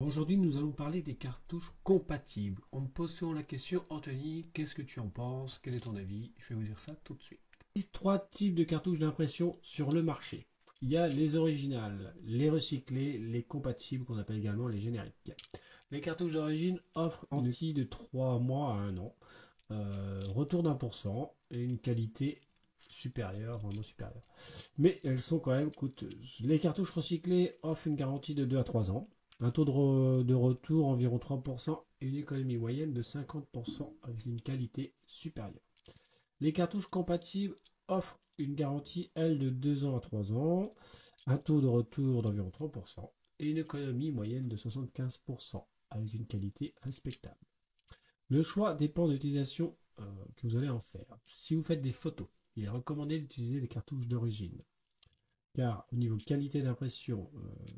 Aujourd'hui, nous allons parler des cartouches compatibles. On me pose souvent la question, Anthony, qu'est-ce que tu en penses? Quel est ton avis? Je vais vous dire ça tout de suite. Il existe trois types de cartouches d'impression sur le marché. Il y a les originales, les recyclées, les compatibles qu'on appelle également les génériques. Les cartouches d'origine offrent une garantie de 3 mois à 1 an, retour d'1% et une qualité supérieure, vraiment supérieure. Mais elles sont quand même coûteuses. Les cartouches recyclées offrent une garantie de 2 à 3 ans, un taux de retour environ 3% et une économie moyenne de 50% avec une qualité supérieure. Les cartouches compatibles offrent une garantie, elle, de 2 ans à 3 ans, un taux de retour d'environ 3% et une économie moyenne de 75% avec une qualité respectable. Le choix dépend de l'utilisation que vous allez en faire. Si vous faites des photos, il est recommandé d'utiliser des cartouches d'origine car au niveau qualité d'impression,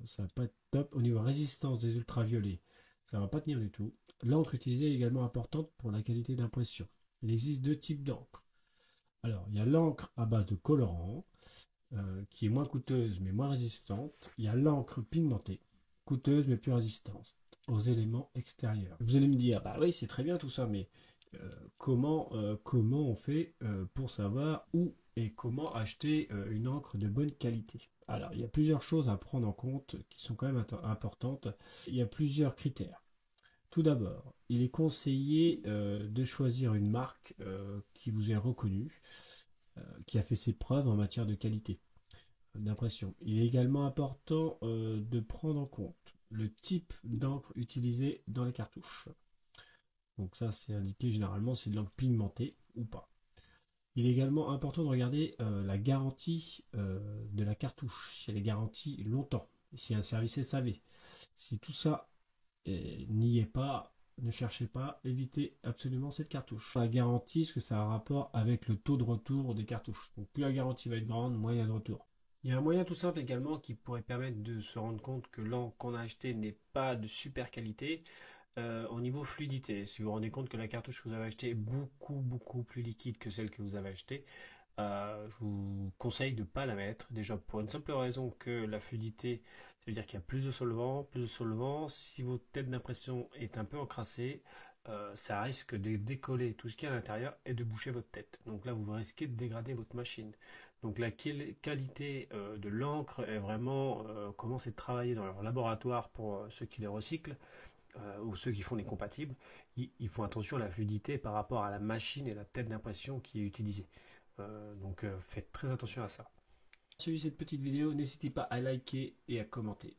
ça va pas être top. Au niveau résistance des ultraviolets, ça va pas tenir du tout. L'encre utilisée est également importante pour la qualité d'impression. Il existe deux types d'encre. Alors, il y a l'encre à base de colorant, qui est moins coûteuse mais moins résistante. Il y a l'encre pigmentée, coûteuse mais plus résistante aux éléments extérieurs. Vous allez me dire, bah oui, c'est très bien tout ça, mais comment on fait pour savoir où et comment acheter une encre de bonne qualité? Alors, il y a plusieurs choses à prendre en compte qui sont quand même importantes. Il y a plusieurs critères. Tout d'abord, il est conseillé de choisir une marque qui vous est reconnue, qui a fait ses preuves en matière de qualité d'impression. Il est également important de prendre en compte le type d'encre utilisée dans les cartouches. Donc ça, c'est indiqué généralement si c'est de l'encre pigmentée ou pas. Il est également important de regarder la garantie de la cartouche, si elle est garantie longtemps, si un service SAV. Si tout ça n'y est pas, ne cherchez pas, évitez absolument cette cartouche. La garantie, est-ce que ça a un rapport avec le taux de retour des cartouches? Donc plus la garantie va être grande, moins il y a de retour. Il y a un moyen tout simple également qui pourrait permettre de se rendre compte que l'encre qu'on a acheté n'est pas de super qualité au niveau fluidité. Si vous vous rendez compte que la cartouche que vous avez achetée est beaucoup plus liquide que celle que vous avez achetée, je vous conseille de ne pas la mettre. Déjà pour une simple raison que la fluidité, ça veut dire qu'il y a plus de solvant. Plus de solvant, si votre tête d'impression est un peu encrassée, ça risque de décoller tout ce qu'il y a à l'intérieur et de boucher votre tête. Donc là, vous risquez de dégrader votre machine. Donc la qualité de l'encre est vraiment comment c'est travaillé dans leur laboratoire pour ceux qui les recyclent ou ceux qui font les compatibles. Ils font attention à la fluidité par rapport à la machine et la tête d'impression qui est utilisée. Donc faites très attention à ça. Si vous avez suivi cette petite vidéo, n'hésitez pas à liker et à commenter.